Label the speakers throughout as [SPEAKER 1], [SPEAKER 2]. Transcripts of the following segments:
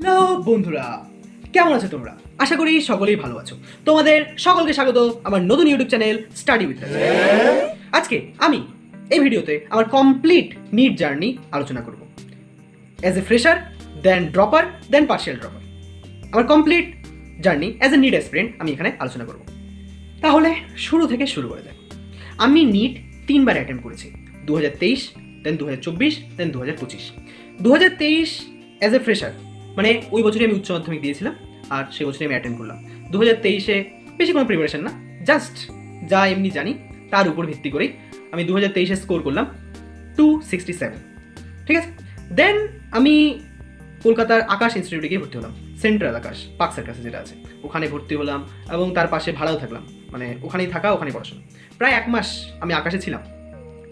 [SPEAKER 1] তো বন্ধুরা, কেমন আছো তোমরা? আশা করি সকলেই ভালো আছো। তোমাদের সকলকে স্বাগত আমার নতুন ইউটিউব চ্যানেল স্টাডি উইথ রাজ। আজকে আমি এই ভিডিওতে আমার কমপ্লিট নিট জার্নি আলোচনা করব। As a fresher, then dropper, then partial dropper. আমার complete journey as a NEET aspirant আমি এখানে আলোচনা করব। তাহলে শুরু থেকে শুরু করে দেখ। আমি নিট 3বার অ্যাটেম্প করেছি, 2023, দেন 2024, দেন 2025। 2023 অ্যাজ এ ফ্রেশার, মানে ওই বছরই আমি উচ্চ মাধ্যমিক দিয়েছিলাম আর সেই বছরই আমি অ্যাটেন্ড করলাম। 2023-এ বেশি কোনো প্রিপারেশন না, জাস্ট যা এমনি জানি তার উপর ভিত্তি করেই আমি 2023-এ স্কোর করলাম 267। ঠিক আছে, দেন আমি কলকাতার আকাশ ইনস্টিটিউটে গিয়ে ভর্তি হলাম, সেন্ট্রাল আকাশ, পার্ক সার্কাসে যেটা আছে, ওখানে ভর্তি হলাম এবং তার পাশে ভাড়াও থাকলাম, মানে ওখানেই থাকা, ওখানেই পড়াশোনা। প্রায় 1 মাস আমি আকাশে ছিলাম।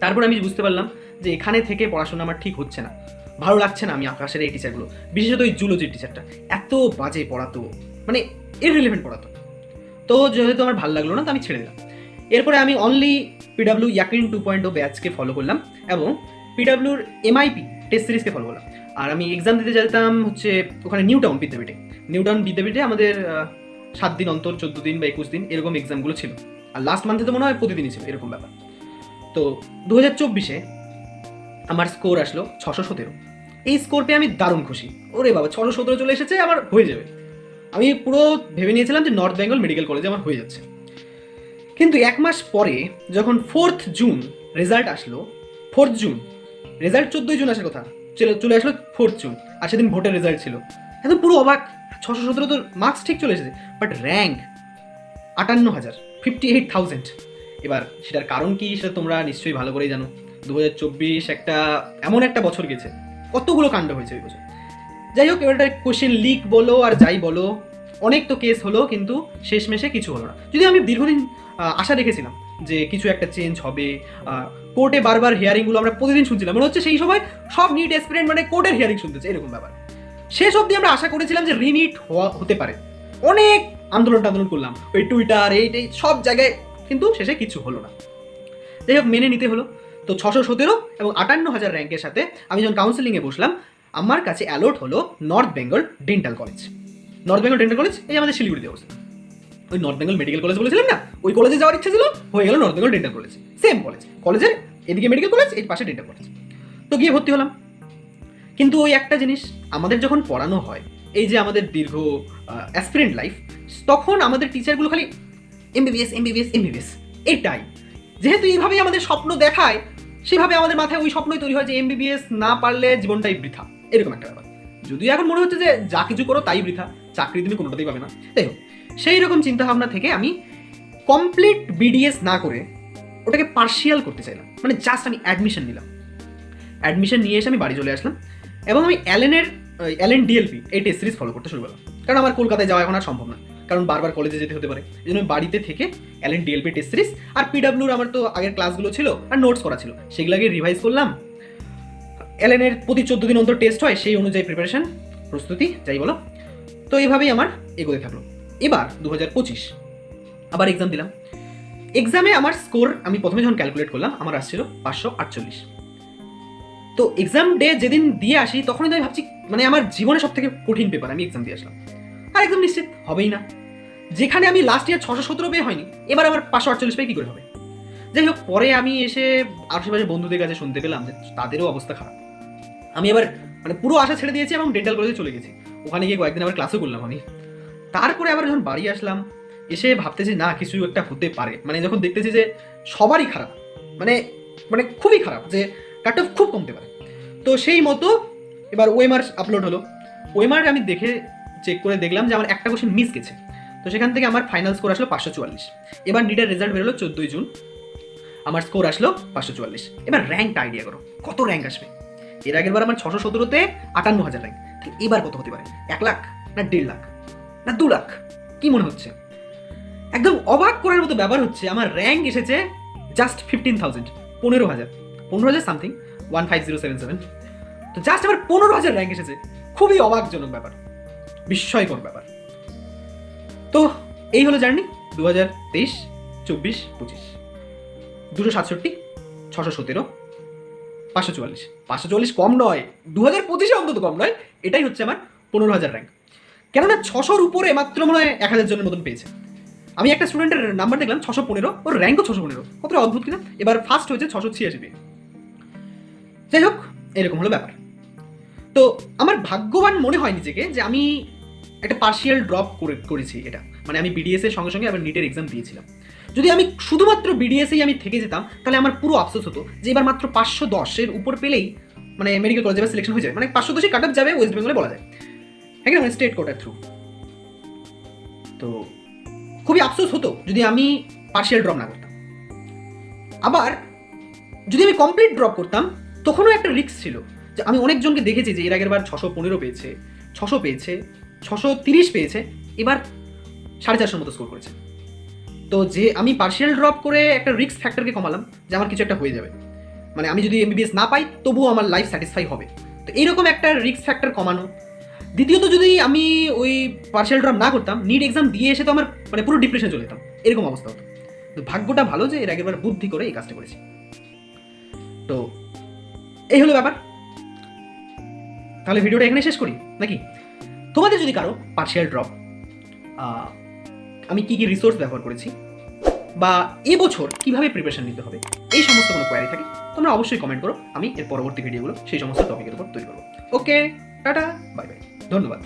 [SPEAKER 1] তারপর আমি বুঝতে পারলাম যে এখানে থেকে পড়াশোনা আমার ঠিক হচ্ছে না, ভালো লাগছে না। আমি আকাশের এই টিচারগুলো, বিশেষত ওই জুলজির টিচারটা এত বাজে পড়াতো, মানে ইররিলেভেন্ট পড়াতো। তো যেহেতু আমার ভালো লাগলো না, তো আমি ছেড়ে দিলাম। এরপরে আমি অনলি পিডাব্লিউ ইয়াকিন 2.0 ব্যাচকে ফলো করলাম এবং পিডাব্লিউর এমআইপি টেস্ট সিরিজকে ফলো করলাম। আর আমি এক্সাম দিতে যেতাম হচ্ছে ওখানে নিউটাউন বিদ্যাপীঠে আমাদের 7 দিন অন্তর, 14 দিন বা 21 দিন এরকম এক্সামগুলো ছিল। আর লাস্ট মান্থে তো মনে হয় প্রতিদিনই ছিল এরকম ব্যাপার। তো 2024-এ আমার স্কোর আসলো 617। এই স্কোর পেয়ে আমি দারুণ খুশি। ওরে বাবা, 617 চলে এসেছে, আমার হয়ে যাবে। আমি পুরো ভেবে নিয়েছিলাম যে নর্থ বেঙ্গল মেডিকেল কলেজে আমার হয়ে যাচ্ছে। কিন্তু 1 মাস পরে যখন 4th জুন রেজাল্ট আসলো, 4th জুন রেজাল্ট 14ই জুন আসার কথা, চলে আসলো 4th জুন, আর সেদিন ভোটের রেজাল্ট ছিল। একদম পুরো অবাক, 617 তো মার্কস ঠিক চলে এসেছে, বাট র্যাঙ্ক 58,000, 58,000। এবার সেটার কারণ কি সেটা তোমরা নিশ্চয়ই ভালো করেই জানো। 2024 একটা এমন একটা বছর গেছে, কতগুলো কাণ্ড হয়েছে ওই বছর। যাই হোক, এবার কোশ্চেন লিক বলো আর যাই বলো, অনেক তো কেস হলো, কিন্তু শেষমেশে কিছু হলো না। যদি আমি দীর্ঘদিন আশা রেখেছিলাম যে কিছু একটা চেঞ্জ হবে, কোর্টে বারবার হিয়ারিংগুলো আমরা প্রতিদিন শুনছিলাম, মনে হচ্ছে সেই সময় সব নিট অ্যাসপিরেন্ট মানে কোর্টের হিয়ারিং শুনতেছে, এরকম ব্যাপার। শেষ অবধি আমরা আশা করেছিলাম যে রিনিট হতে পারে। অনেক আন্দোলন করলাম, ওই টুইটার এই সব জায়গায়, কিন্তু শেষে কিছু হলো না। যাই হোক, মেনে নিতে হলো। তো 617 এবং 58,000 র্যাঙ্কের সাথে আমি যখন কাউন্সেলিংয়ে বসলাম, আমার কাছে অ্যালট হলো north Bengal dental college. North Bengal dental college এই আমাদের শিলিগুড়িতে অবস্থিত। ওই নর্থ বেঙ্গল মেডিকেল কলেজ বলেছিলাম না, ওই কলেজে যাওয়ার ইচ্ছা ছিল, হয়ে গেল north Bengal dental college. Same কলেজের এদিকে মেডিকেল কলেজ, এর পাশে ডেন্টাল কলেজ। তো গিয়ে ভর্তি হলাম। কিন্তু ওই একটা জিনিস, আমাদের যখন পড়ানো হয়, এই যে আমাদের দীর্ঘ অ্যাসপিরেন্ট লাইফ, তখন আমাদের টিচারগুলো খালি এমবিবিএস এটাই। যেহেতু এইভাবেই আমাদের স্বপ্ন দেখায়, সেভাবে আমাদের মাথায় ওই স্বপ্নই তৈরি হয় যে এমবিবিএস না পারলে জীবনটাই বৃথা, এরকম একটা ব্যাপার। যদিও এখন মনে হচ্ছে যে যা কিছু করো তাই বৃথা, চাকরি তুমি কোনোটাতেই পাবে না। তাই হোক, সেই রকম চিন্তাভাবনা থেকে আমি কমপ্লিট বিডিএস না করে ওটাকে পার্শিয়াল করতে চাইলাম। মানে জাস্ট আমি অ্যাডমিশন নিলাম, অ্যাডমিশন নিয়ে এসে আমি বাড়ি চলে আসলাম এবং আমি অ্যালেন ডিএলপি এই টেস্ট সিরিজ ফলো করতে শুরু করলাম। কারণ আমার কলকাতায় যাওয়া এখন আর সম্ভব না, কারণ বারবার কলেজে যেতে হতে পারে। এই জন্য বাড়িতে থেকে অ্যালেন ডিএলপি টেস্ট সিরিজ আর পিডাব্লিউর আমার তো আগের ক্লাসগুলো ছিল আর নোটস করা ছিল, সেগুলোকে রিভাইজ করলাম। অ্যালেনের প্রতি 14 দিন অন্তর টেস্ট হয়, সেই অনুযায়ী প্রিপারেশন, প্রস্তুতি যাই বলো। তো এইভাবেই আমার এগোতে থাকলো। এবার 2025 আবার এক্সাম দিলাম। এক্সামে আমার স্কোর আমি প্রথমে যখন ক্যালকুলেট করলাম, আমার আসছিল 548। তো এক্সাম ডে যেদিন দিয়ে আসি, তখনই তো আমি ভাবছি মানে আমার জীবনে সব থেকে কঠিন পেপার আমি এক্সাম দিয়ে আসলাম, আর একদম নিশ্চিত হবেই না। যেখানে আমি লাস্ট ইয়ার 617 পেয়ে হয়নি, এবার আমার 548 পেয়ে কী করে হবে। যাই হোক, পরে আমি এসে আশেপাশে বন্ধুদের কাছে শুনতে পেলাম যে তাদেরও অবস্থা খারাপ। আমি এবার মানে পুরো আশা ছেড়ে দিয়েছি এবং ডেন্টাল কলেজে চলে গেছি। ওখানে গিয়ে কয়েকদিন আবার ক্লাসও করলাম আমি। তারপরে আবার যখন বাড়ি আসলাম, এসে ভাবতেছি না কিছু একটা হতে পারে, মানে যখন দেখতেছি যে সবারই খারাপ, মানে মানে খুবই খারাপ, যে কাট অফ খুব কমতে পারে। তো সেই মতো এবার ওএমআর আপলোড হলো। ওএমআর আমি চেক করে দেখলাম যে আমার একটা কোশ্চেন মিস গেছে। তো সেখান থেকে আমার ফাইনাল স্কোর আসলো 544। এবার নিটের রেজাল্ট বেরোলো 14ই জুন, আমার স্কোর আসলো 544। এবার র্যাঙ্কটা আইডিয়া করো কত র্যাঙ্ক আসবে। এর আগের বার আমার 617-তে 58,000 র্যাঙ্ক, এবার কত হতে পারে? 1 লাখ না 1.5 লাখ না 2 লাখ? কি মনে হচ্ছে? একদম অবাক করার মতো ব্যাপার হচ্ছে, আমার র্যাঙ্ক এসেছে জাস্ট 15,000, 15,000 সামথিং, 15077। তো জাস্ট আমার 15,000 র্যাঙ্ক এসেছে। খুবই অবাকজনক ব্যাপার, বিস্ময়কর ব্যাপার। তো এই হলো জার্নি 2023, 24, 25। 267, 617, 544 কম নয়, 2025-এ অন্তত কম নয়। এটাই হচ্ছে আমার 15,000 র্যাঙ্ক। কেননা 600-র উপরে মাত্র মনে হয় 1,000 জনের মতন পেয়েছে। আমি একটা স্টুডেন্টের নাম্বার দেখলাম 615, ওর র্যাঙ্কও 615, কতটা অদ্ভুত কিনা। এবার ফার্স্ট হয়েছে 686 পেয়ে। যাই হোক, এরকম হলো ব্যাপার। তো আমার ভাগ্যবান মনে হয় নিজেকে যে আমি একটা পার্শিয়াল ড্রপ করেছি। এটা মানে আমি বিডিএস এর সঙ্গে সঙ্গে আবার নিটের এক্সাম দিয়েছিলাম। যদি আমি শুধুমাত্র বিডিএসেই আমি থেকে যেতাম তাহলে আমার পুরো আফসোস হতো যে এবার মাত্র 510-এর উপর পেলেই মানে মেডিকেল কলেজে এবার সিলেকশন হয়ে যাবে, মানে 510-ই কাট অফ যাবে ওয়েস্ট বেঙ্গলে বলা যায়, হ্যাঁ মানে স্টেট কোটার থ্রু। তো খুবই আফসোস হতো যদি আমি পার্শিয়াল ড্রপ না করতাম। আবার যদি আমি কমপ্লিট ড্রপ করতাম তখনও একটা রিস্ক ছিল যে আমি অনেকজনকে দেখেছি যে এর আগের বার 615 পেয়েছে, 600 পেয়েছে, 630 পেয়েছে, এবার 450 মতো স্কোর করেছে। তো যে আমি পার্শিয়াল ড্রপ করে একটা রিস্ক ফ্যাক্টরকে কমালাম যে আমার কিছু একটা হয়ে যাবে, মানে আমি যদি এমবিবিএস না পাই তবুও আমার লাইফ স্যাটিসফাই হবে। তো এইরকম একটা রিস্ক ফ্যাক্টর কমানো। দ্বিতীয়ত যদি আমি ওই পার্শিয়াল ড্রপ না করতাম, নিট এক্সাম দিয়ে এসে তো আমার মানে পুরো ডিপ্রেশন চলে যেতাম, এরকম অবস্থা হতো। তো ভাগ্যটা ভালো যে এর আগের বার বুদ্ধি করে এই কাজটা করেছি। তো এই হলো ব্যাপার। তাহলে ভিডিওটা এখানে শেষ করি নাকি? তোমাদের যদি কারো পার্শিয়াল ড্রপ, আমি কি কি রিসোর্স ব্যবহার করেছি, বা এবছর কিভাবে প্রিপারেশন নিতে হবে, এই সমস্ত কোনো কোয়ারি থাকে তোমরা অবশ্যই কমেন্ট করো। আমি এর পরবর্তী ভিডিওগুলো সেই সমস্ত টপিকের উপর তৈরি করবো। ওকে, টাটা, বাই বাই, ধন্যবাদ।